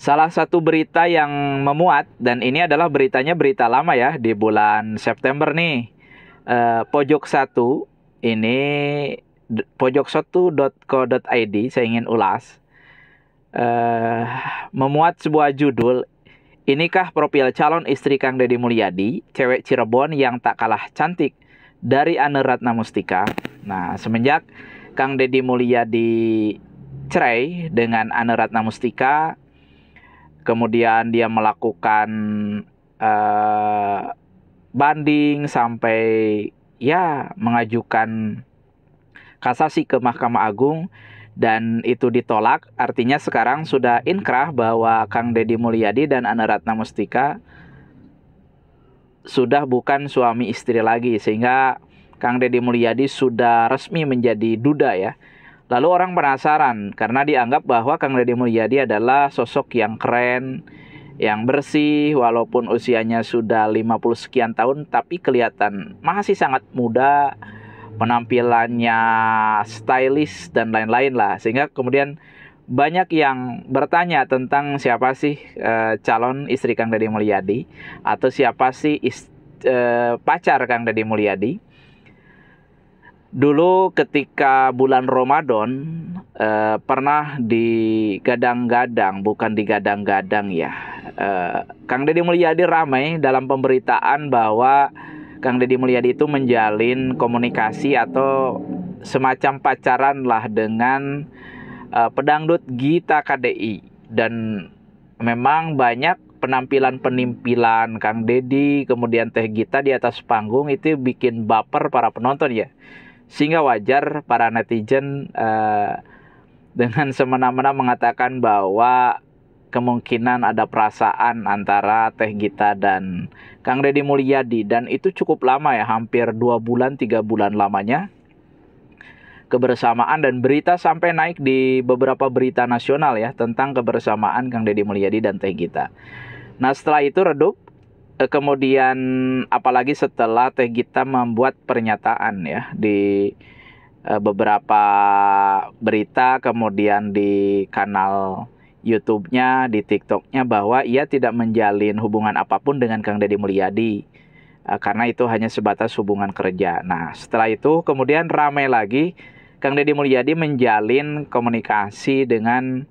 Salah satu berita yang memuat, dan ini adalah berita lama ya, di bulan September nih. Pojok satu ini, pojok1.co.id, saya ingin ulas. Memuat sebuah judul, inikah profil calon istri Kang Deddy Mulyadi, cewek Cirebon yang tak kalah cantik dari Ane Ratna Mustika. Nah, semenjak Kang Deddy Mulyadi cerai dengan Ane Ratna Mustika, kemudian dia melakukan banding sampai ya mengajukan kasasi ke Mahkamah Agung, dan itu ditolak. Artinya sekarang sudah inkrah bahwa Kang Deddy Mulyadi dan Ane Ratna Mustika sudah bukan suami istri lagi, sehingga Kang Deddy Mulyadi sudah resmi menjadi duda ya. Lalu orang penasaran karena dianggap bahwa Kang Deddy Mulyadi adalah sosok yang keren, yang bersih, walaupun usianya sudah 50 sekian tahun, tapi kelihatan masih sangat muda, penampilannya stylish dan lain-lain lah. Sehingga kemudian banyak yang bertanya tentang siapa sih calon istri Kang Deddy Mulyadi, atau siapa sih pacar Kang Deddy Mulyadi. Dulu ketika bulan Ramadan pernah digadang-gadang, bukan digadang-gadang ya, Kang Deddy Mulyadi ramai dalam pemberitaan bahwa Kang Deddy Mulyadi itu menjalin komunikasi atau semacam pacaran lah dengan pedangdut Gita KDI. Dan memang banyak penampilan Kang Deddy kemudian Teh Gita di atas panggung itu bikin baper para penonton ya. Sehingga wajar para netizen dengan semena-mena mengatakan bahwa kemungkinan ada perasaan antara Teh Gita dan Kang Deddy Mulyadi. Dan itu cukup lama ya, hampir 2 bulan, 3 bulan lamanya kebersamaan, dan berita sampai naik di beberapa berita nasional ya tentang kebersamaan Kang Deddy Mulyadi dan Teh Gita. Nah, setelah itu redup. Kemudian apalagi setelah Teh Gita membuat pernyataan ya di beberapa berita, kemudian di kanal YouTube-nya, di TikTok-nya, bahwa ia tidak menjalin hubungan apapun dengan Kang Deddy Mulyadi karena itu hanya sebatas hubungan kerja. Nah, setelah itu kemudian ramai lagi Kang Deddy Mulyadi menjalin komunikasi dengan,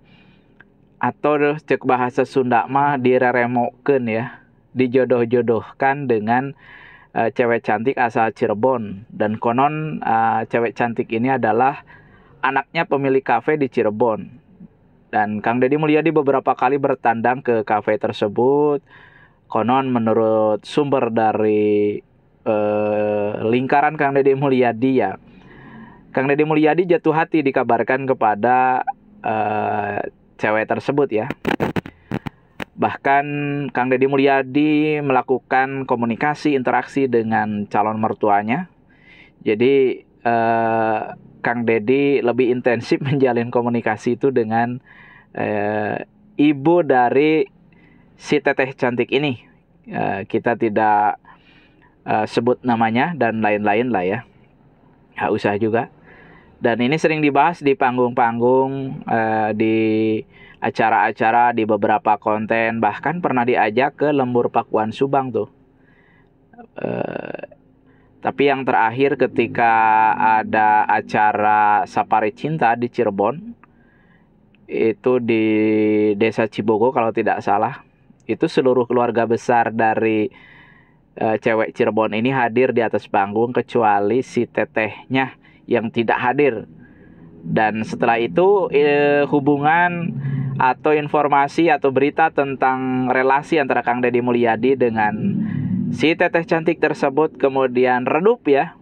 atau cek bahasa Sunda mah direremokeun ya, dijodoh-jodohkan dengan cewek cantik asal Cirebon. Dan konon cewek cantik ini adalah anaknya pemilik kafe di Cirebon. Dan Kang Deddy Mulyadi beberapa kali bertandang ke kafe tersebut. Konon menurut sumber dari lingkaran Kang Deddy Mulyadi ya, Kang Deddy Mulyadi jatuh hati dikabarkan kepada cewek tersebut ya. Bahkan Kang Deddy Mulyadi melakukan komunikasi interaksi dengan calon mertuanya. Jadi Kang Deddy lebih intensif menjalin komunikasi itu dengan ibu dari si teteh cantik ini. Kita tidak sebut namanya dan lain-lain lah ya, nggak usah juga. Dan ini sering dibahas di panggung-panggung, di acara-acara, di beberapa konten. Bahkan pernah diajak ke Lembur Pakuan Subang tuh. Tapi yang terakhir ketika ada acara Safari Cinta di Cirebon, itu di Desa Cibogo kalau tidak salah, itu seluruh keluarga besar dari cewek Cirebon ini hadir di atas panggung, kecuali si tetehnya yang tidak hadir. Dan setelah itu hubungan atau informasi atau berita tentang relasi antara Kang Deddy Mulyadi dengan si teteh cantik tersebut kemudian redup ya.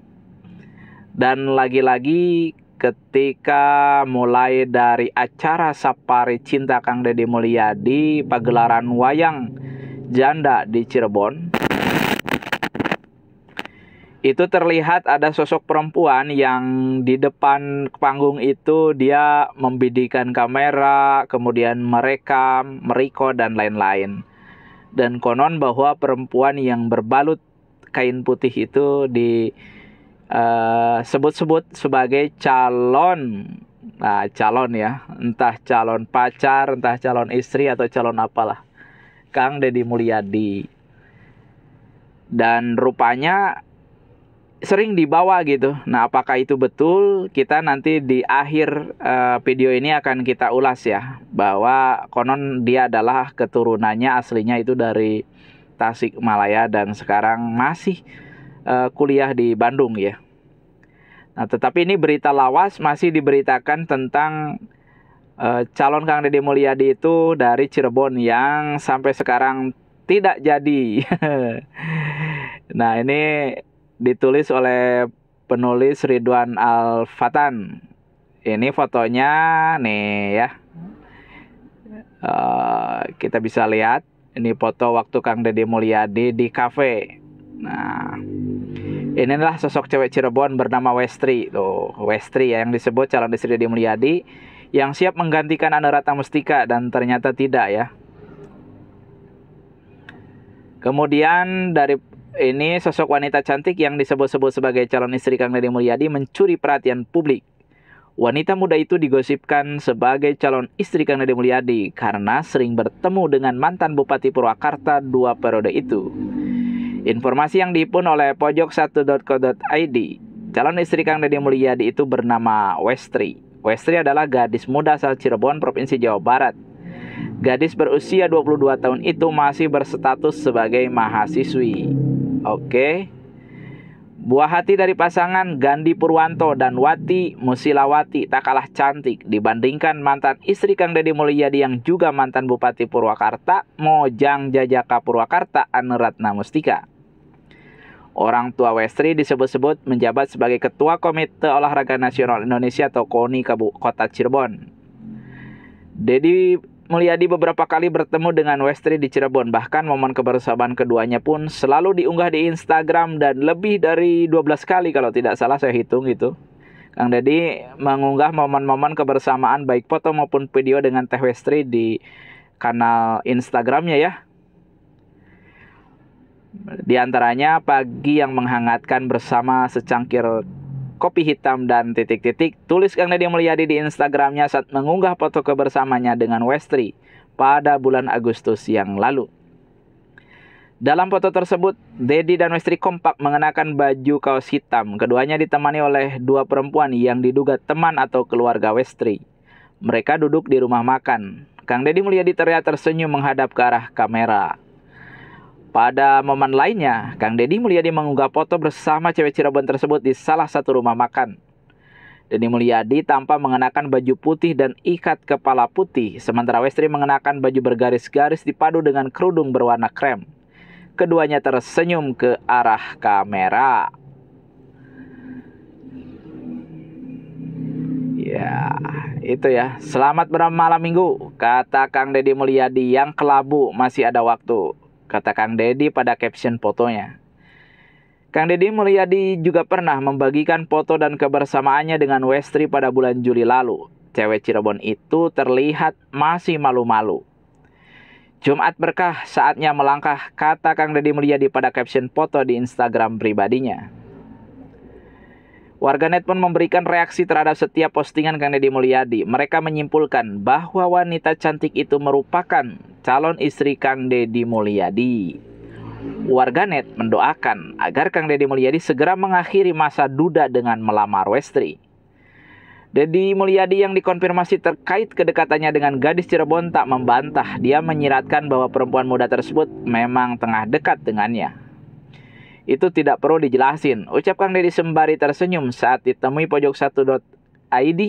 Dan lagi-lagi ketika mulai dari acara Safari Cinta Kang Deddy Mulyadi, pagelaran wayang janda di Cirebon, itu terlihat ada sosok perempuan yang di depan panggung itu dia membidikan kamera, kemudian merekam, merecord dan lain-lain. Dan konon bahwa perempuan yang berbalut kain putih itu disebut-sebut sebagai calon Nah, calon ya, entah calon pacar, entah calon istri atau calon apalah. Kang Deddy Mulyadi. Dan rupanya sering dibawa gitu. Nah, apakah itu betul? Kita nanti di akhir video ini akan kita ulas ya, bahwa konon dia adalah keturunannya aslinya itu dari Tasikmalaya dan sekarang masih kuliah di Bandung ya. Nah, tetapi ini berita lawas masih diberitakan tentang calon Kang Deddy Mulyadi itu dari Cirebon yang sampai sekarang tidak jadi. Nah, ini ditulis oleh penulis Ridwan Al-Fatan. Ini fotonya nih ya. Kita bisa lihat. Ini foto waktu Kang Deddy Mulyadi di kafe. Nah, inilah sosok cewek Cirebon bernama Westri. Tuh, Westri ya, yang disebut calon istri Deddy Mulyadi yang siap menggantikan Anda Ratna Mustika, dan ternyata tidak ya. Kemudian dari ini sosok wanita cantik yang disebut-sebut sebagai calon istri Kang Deddy Mulyadi mencuri perhatian publik. Wanita muda itu digosipkan sebagai calon istri Kang Deddy Mulyadi karena sering bertemu dengan mantan Bupati Purwakarta 2 periode itu. Informasi yang dihimpun oleh pojok1.co.id, calon istri Kang Deddy Mulyadi itu bernama Westri. Westri adalah gadis muda asal Cirebon, Provinsi Jawa Barat. Gadis berusia 22 tahun itu masih berstatus sebagai mahasiswi. Oke. Buah hati dari pasangan Gandhi Purwanto dan Wati Musilawati tak kalah cantik dibandingkan mantan istri Kang Deddy Mulyadi yang juga mantan Bupati Purwakarta, Mojang Jajaka Purwakarta, Anu Ratna Mustika. Orang tua Westri disebut-sebut menjabat sebagai Ketua Komite Olahraga Nasional Indonesia atau KONI Kota Cirebon. Deddy Mulyadi beberapa kali bertemu dengan Westri di Cirebon. Bahkan momen kebersamaan keduanya pun selalu diunggah di Instagram dan lebih dari 12 kali kalau tidak salah saya hitung gitu. Kang Deddy mengunggah momen-momen kebersamaan baik foto maupun video dengan Teh Westri di kanal Instagramnya ya. Di antaranya pagi yang menghangatkan bersama secangkir kopi hitam dan titik-titik, tulis Kang Deddy Mulyadi di Instagramnya saat mengunggah foto kebersamanya dengan Westri pada bulan Agustus yang lalu. Dalam foto tersebut, Deddy dan Westri kompak mengenakan baju kaos hitam. Keduanya ditemani oleh 2 perempuan yang diduga teman atau keluarga Westri. Mereka duduk di rumah makan. Kang Deddy Mulyadi terlihat tersenyum menghadap ke arah kamera. Pada momen lainnya, Kang Deddy Mulyadi mengunggah foto bersama cewek Cirebon tersebut di salah satu rumah makan. Deddy Mulyadi tampak mengenakan baju putih dan ikat kepala putih, sementara Westri mengenakan baju bergaris-garis dipadu dengan kerudung berwarna krem. Keduanya tersenyum ke arah kamera. Ya, itu ya. Selamat bermalam minggu, kata Kang Deddy Mulyadi yang kelabu masih ada waktu, kata Kang Deddy pada caption fotonya. Kang Deddy Mulyadi juga pernah membagikan foto dan kebersamaannya dengan Westri pada bulan Juli lalu. Cewek Cirebon itu terlihat masih malu-malu. Jumat berkah, saatnya melangkah, kata Kang Deddy Mulyadi pada caption foto di Instagram pribadinya. Warganet pun memberikan reaksi terhadap setiap postingan Kang Deddy Mulyadi. Mereka menyimpulkan bahwa wanita cantik itu merupakan calon istri Kang Deddy Mulyadi. Warganet mendoakan agar Kang Deddy Mulyadi segera mengakhiri masa duda dengan melamar Westri. Deddy Mulyadi yang dikonfirmasi terkait kedekatannya dengan gadis Cirebon tak membantah. Dia menyiratkan bahwa perempuan muda tersebut memang tengah dekat dengannya. Itu tidak perlu dijelasin, ucap Kang Deddy sembari tersenyum saat ditemui pojok1.id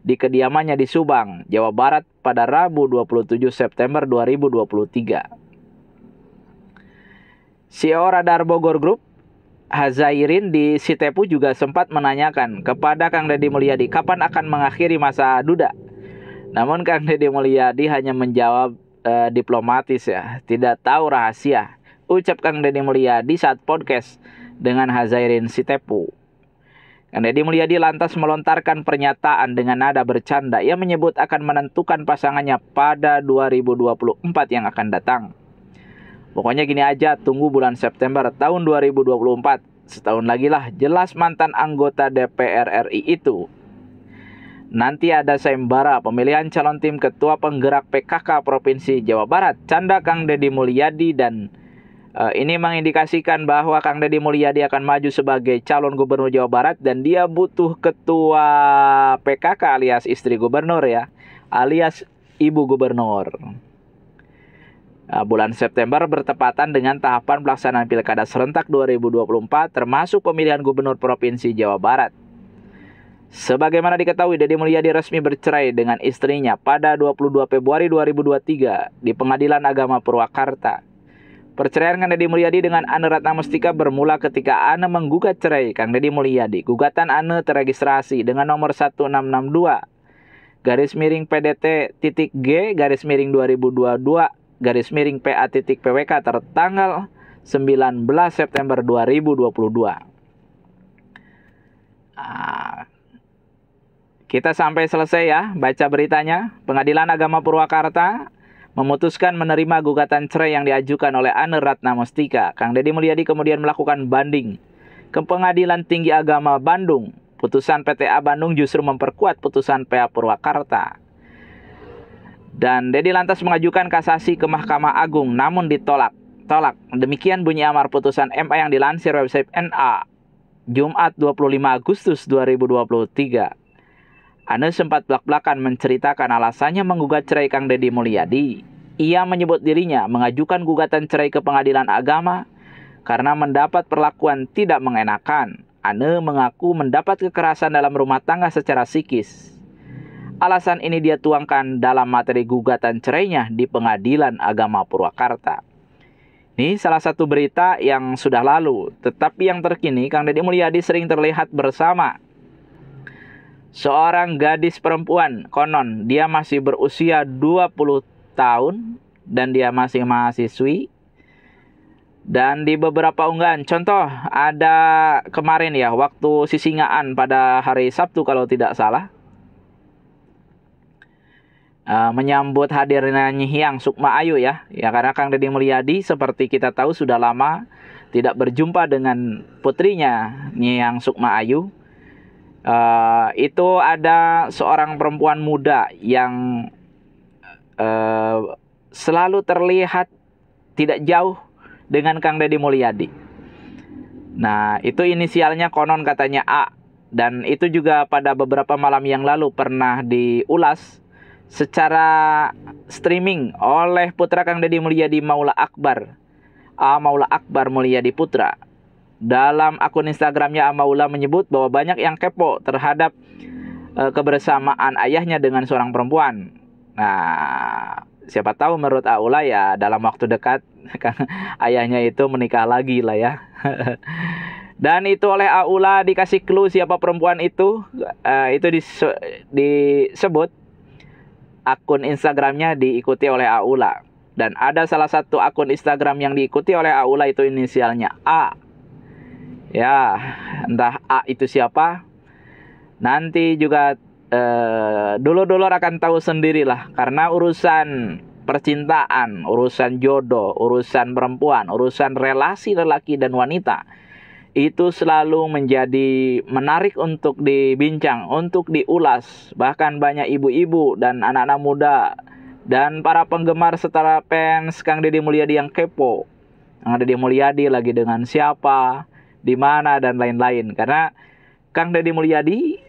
di kediamannya di Subang, Jawa Barat pada Rabu 27 September 2023. CEO Radar Bogor Group, Hazairin di Sitepu juga sempat menanyakan kepada Kang Deddy Mulyadi kapan akan mengakhiri masa duda. Namun Kang Deddy Mulyadi hanya menjawab diplomatis ya, tidak tahu rahasia, ucap Kang Deddy Mulyadi saat podcast dengan Hazairin Sitepu. Kang Deddy Mulyadi lantas melontarkan pernyataan dengan nada bercanda. Ia menyebut akan menentukan pasangannya pada 2024 yang akan datang. Pokoknya gini aja, tunggu bulan September tahun 2024. Setahun lagi lah, jelas mantan anggota DPR RI itu. nanti ada sayembara pemilihan calon tim ketua penggerak PKK Provinsi Jawa Barat. Canda Kang Deddy Mulyadi, dan ini mengindikasikan bahwa Kang Deddy Mulyadi akan maju sebagai calon gubernur Jawa Barat dan dia butuh ketua PKK alias istri gubernur ya, alias ibu gubernur. Bulan September bertepatan dengan tahapan pelaksanaan Pilkada serentak 2024 termasuk pemilihan gubernur Provinsi Jawa Barat. Sebagaimana diketahui, Deddy Mulyadi resmi bercerai dengan istrinya pada 22 Februari 2023 di Pengadilan Agama Purwakarta. Perceraian Kang Deddy Mulyadi dengan Ane Ratna Mustika bermula ketika Ane menggugat cerai Kang Deddy Mulyadi. Gugatan Ane terregistrasi dengan nomor 1662/PDT-G/2022/PA.PWK tertanggal 19 September 2022. Kita sampai selesai ya baca beritanya. Pengadilan Agama Purwakarta memutuskan menerima gugatan cerai yang diajukan oleh Ane Ratna Mustika. Kang Deddy Mulyadi kemudian melakukan banding ke Pengadilan Tinggi Agama Bandung. Putusan PTA Bandung justru memperkuat putusan PA Purwakarta. Dan Deddy lantas mengajukan kasasi ke Mahkamah Agung namun ditolak. Demikian bunyi amar putusan MA yang dilansir website NA Jumat 25 Agustus 2023. Ane sempat belak-belakan menceritakan alasannya menggugat cerai Kang Deddy Mulyadi. Ia menyebut dirinya mengajukan gugatan cerai ke Pengadilan Agama karena mendapat perlakuan tidak mengenakan. Ane mengaku mendapat kekerasan dalam rumah tangga secara psikis. Alasan ini dia tuangkan dalam materi gugatan cerainya di Pengadilan Agama Purwakarta. Ini salah satu berita yang sudah lalu, tetapi yang terkini Kang Deddy Mulyadi sering terlihat bersama seorang gadis perempuan. Konon dia masih berusia 20 tahun dan dia masih mahasiswi. Dan di beberapa unggahan, contoh ada kemarin ya, waktu Sisingaan pada hari Sabtu kalau tidak salah, menyambut hadirnya Nyihang Sukma Ayu ya. Ya karena Kang Deddy Mulyadi seperti kita tahu sudah lama tidak berjumpa dengan putrinya Nyihang Sukma Ayu. Itu ada seorang perempuan muda yang selalu terlihat tidak jauh dengan Kang Deddy Mulyadi. Nah, itu inisialnya konon katanya A. Dan itu juga pada beberapa malam yang lalu pernah diulas secara streaming oleh putra Kang Deddy Mulyadi, Maula Akbar Mulyadi Putra. Dalam akun Instagramnya, Maula menyebut bahwa banyak yang kepo terhadap kebersamaan ayahnya dengan seorang perempuan. Nah, siapa tahu menurut Aula ya dalam waktu dekat ayahnya itu menikah lagi lah ya. Dan itu oleh Aula dikasih clue siapa perempuan itu. Itu disebut akun Instagramnya diikuti oleh Aula. Dan ada salah satu akun Instagram yang diikuti oleh Aula itu inisialnya A. Ya, entah A itu siapa. Nanti juga dulur-dulur akan tahu sendirilah. Karena urusan percintaan, urusan jodoh, urusan perempuan, urusan relasi lelaki dan wanita, itu selalu menjadi menarik untuk dibincang, untuk diulas. Bahkan banyak ibu-ibu dan anak-anak muda dan para penggemar serta fans Kang Deddy Mulyadi yang kepo. Kang Deddy Mulyadi lagi dengan siapa, di mana, dan lain-lain. Karena Kang Deddy Mulyadi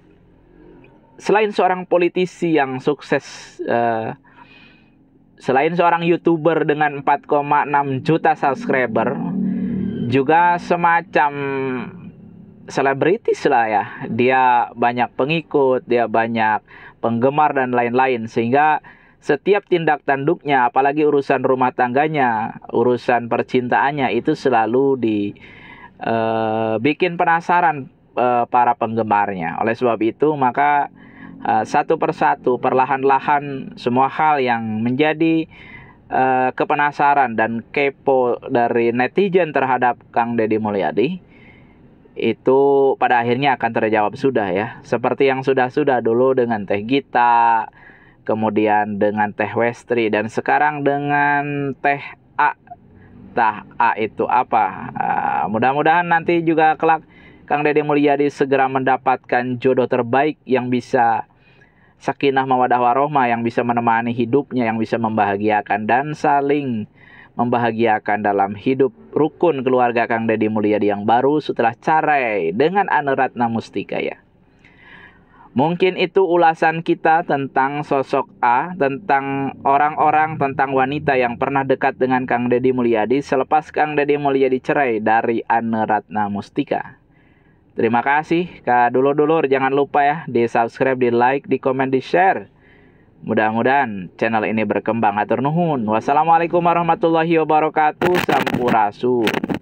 selain seorang politisi yang sukses, selain seorang YouTuber dengan 4,6 juta subscriber, juga semacam selebritis lah ya. Dia banyak pengikut, dia banyak penggemar dan lain-lain. Sehingga setiap tindak tanduknya, apalagi urusan rumah tangganya, urusan percintaannya, itu selalu bikin penasaran para penggemarnya. Oleh sebab itu maka satu persatu perlahan-lahan semua hal yang menjadi kepenasaran dan kepo dari netizen terhadap Kang Deddy Mulyadi itu pada akhirnya akan terjawab sudah ya. Seperti yang sudah-sudah dulu dengan Teh Gita, kemudian dengan Teh Westri, dan sekarang dengan Teh A. Tah A itu apa? Mudah-mudahan nanti juga kelak Kang Deddy Mulyadi segera mendapatkan jodoh terbaik yang bisa sakinah mawadah warohmah yang bisa menemani hidupnya, yang bisa membahagiakan dan saling membahagiakan dalam hidup rukun keluarga Kang Deddy Mulyadi yang baru setelah cerai dengan Ane Ratna Mustika ya. Mungkin itu ulasan kita tentang sosok A, tentang orang-orang, tentang wanita yang pernah dekat dengan Kang Deddy Mulyadi selepas Kang Deddy Mulyadi cerai dari Ane Ratna Mustika. Terima kasih Kak dulur-dulur, jangan lupa ya di subscribe, di like, di komen, di share. Mudah-mudahan channel ini berkembang. Hatur nuhun. Wassalamualaikum warahmatullahi wabarakatuh. Sampurasun.